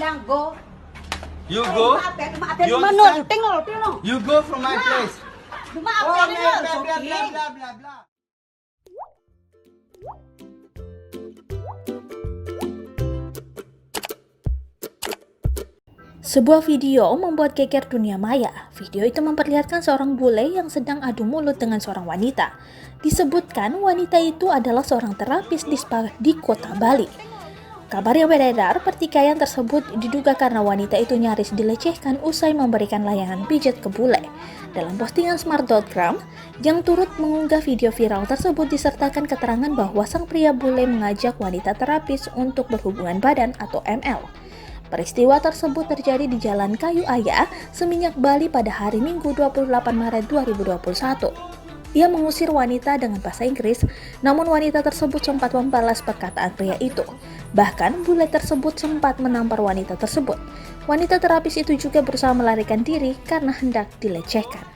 bilang go. You go. You understand? You go from my place. Oh, blah, blah, blah, blah, blah, blah, blah. Sebuah video membuat geger dunia maya. Video itu memperlihatkan seorang bule yang sedang adu mulut dengan seorang wanita. Disebutkan wanita itu adalah seorang terapis di spa di kota Bali. Kabar yang beredar, pertikaian tersebut diduga karena wanita itu nyaris dilecehkan usai memberikan layanan pijat ke bule. Dalam postingan smart.gram yang turut mengunggah video viral tersebut disertakan keterangan bahwa sang pria bule mengajak wanita terapis untuk berhubungan badan atau ML. Peristiwa tersebut terjadi di Jalan Kayu Aya, Seminyak, Bali pada hari Minggu 28 Maret 2021. Ia mengusir wanita dengan bahasa Inggris, namun wanita tersebut sempat membalas perkataan pria itu. Bahkan, bule tersebut sempat menampar wanita tersebut. Wanita terapis itu juga berusaha melarikan diri karena hendak dilecehkan.